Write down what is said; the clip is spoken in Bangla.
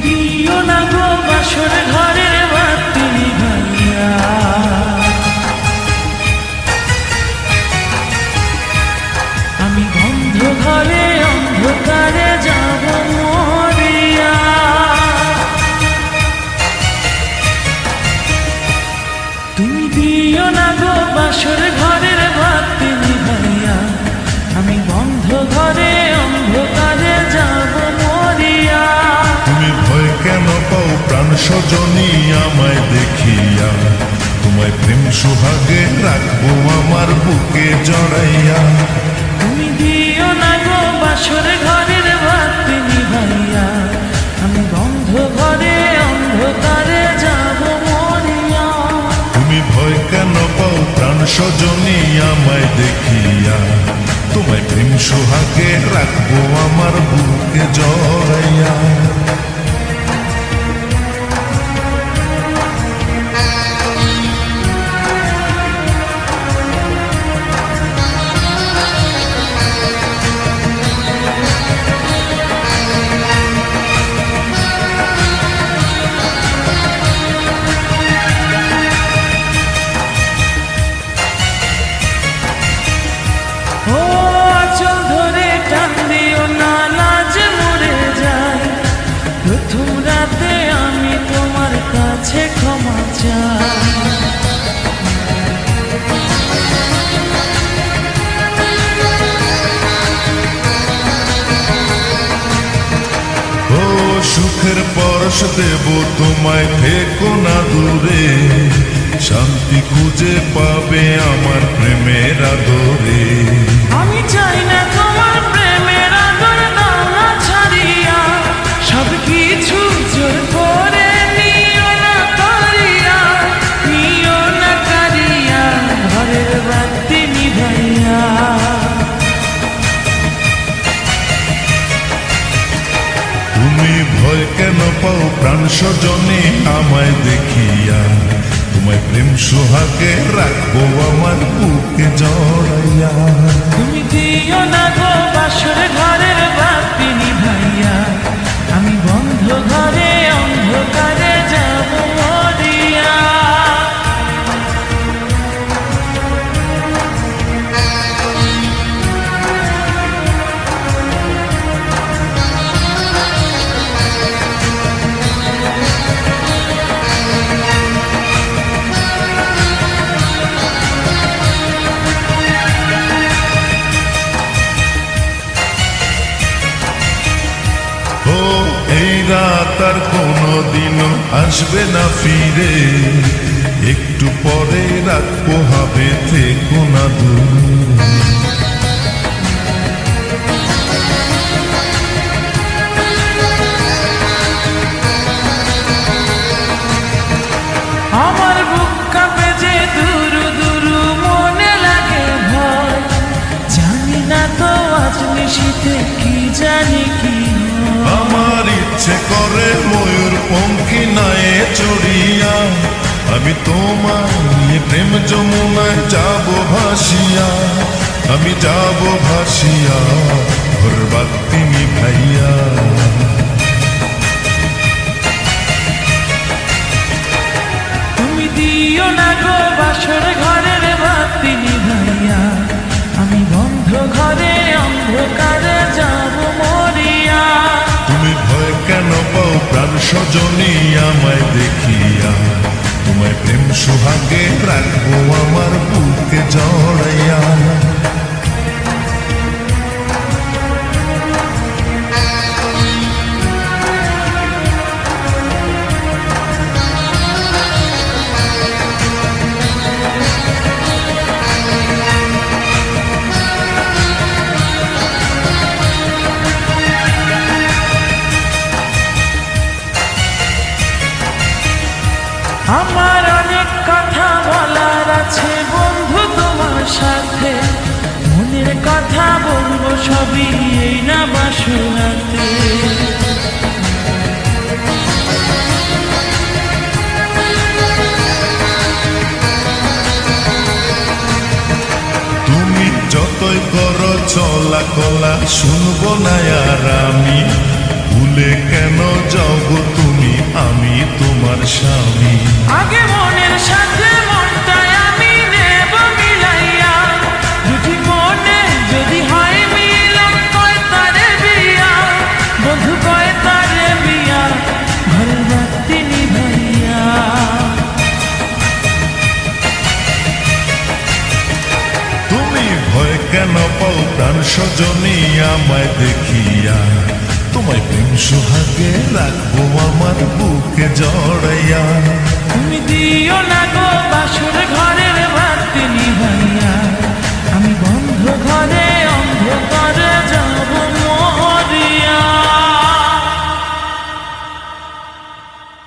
দিও না গো বাসর ঘরের বাতি নিভাইয়া, আমি বন্ধ ঘরে অন্ধকারে যাব মরিয়া। তুমি দিও না গো বাসর ঘরের বাতি নিভাইয়া, আমি বন্ধ ঘরে অন্ধকারে যাব মরিয়া। তুমি ভয় কেন পাও প্রাণ সজনী আমায় দেখিয়া, তোমায় প্রেম সুহাগে রাখবো আমার বুকে জড়াইয়া। তুমি দিও না গো বাসর ঘরের বাতি নিভাইয়া, আমি বন্ধ ঘরে অন্ধকারে যাব মরিয়া। তুমি ভয় কেন পাও প্রাণ সজনী আমায় দেখিয়া, তোমায় প্রেম সুহাগে রাখবো আমার বুকে জড়াইয়া। ও আঁচল ধরে টান দিও না, লাজ মরে যাই। প্রথম রাতে আমি তোমার কাছে ক্ষমা চাই। ও সুখের পরশ দেব তোমায়, থেকো না দূরে, শান্তি খুঁজে পাবে আমার প্রেমের আদরে। আমি চাই না তোমার প্রেমের আদর দাও না ছাড়িয়া, সব কিছু জোর করে নিও না করিয়া, নিও না কারিয়া ঘরের বাতি নিভাইয়া। তুমি ভয় কেন পাও প্রাণ সজনী আমায় দেখিয়া, তোমায় প্রেম সুহাগে রাখবো আমার বুকে জড়াইয়া। তুমি দিও না গো বাসর ঘরের বাতি নিভাইয়া, আমি বন্ধ ঘরে অন্ধকারে যাব মরিয়া। ও এই রাত আর কোনোদিনও আসবে না ফিরে, একটু পরে রাত পোহাবে, থেকো না দূরে। আমার বুক কাঁপে যে দুরু দুরু, মনে লাগে ভয়। জানি না তো আজ নিশীথে কি জানি কি হয়। আমার ইচ্ছে করে ময়ূর পঙ্খী নায়ে চড়িয়া, আমি তোমায় নিয়ে প্রেম যমুনায় যাব ভাসিয়া, আমি যাব ভাসিয়া ঘর বাতি নিভাইয়া। তুমি দিও না গো বাসর ঘরের বাতি নিভাইয়া, আমি বন্ধ ঘরে অন্ধকারে যাব মরিয়া। তুমি ভয় কেন পাও প্রাণ সজনী আমায় দেখিয়া, তোমায় প্রেম সুহাগে রাখবো আমার বুকে জড়াইয়া। আমার অনেক কথা বলার আছে বন্ধু তোমার সাথে, মনের কথা বলবো সবই এই না বাসরাতে। তুমি যতই করো চলা কলা, শুনবো না আর আমি, ভুলে কেন যাও গো তুমি, আমি তোমার স্বামী। আগে মনের সাথে মনটাই আমি নেব মিলাইয়া, দুটি মনে যদি হয় মিলন কয় তারে বিয়া, বন্ধু কয় তারে বিয়া, ঘরের বাতি নিভাইয়া। তুমি ভয় কেন পাও প্রাণ সজনী আমায় দেখিয়া, তোমায় প্রেম সোহাগে রাখবো আমার বুকে জড়াইয়া। তুমি দিও না গো বাসর ঘরের বাতি নিভাইয়া।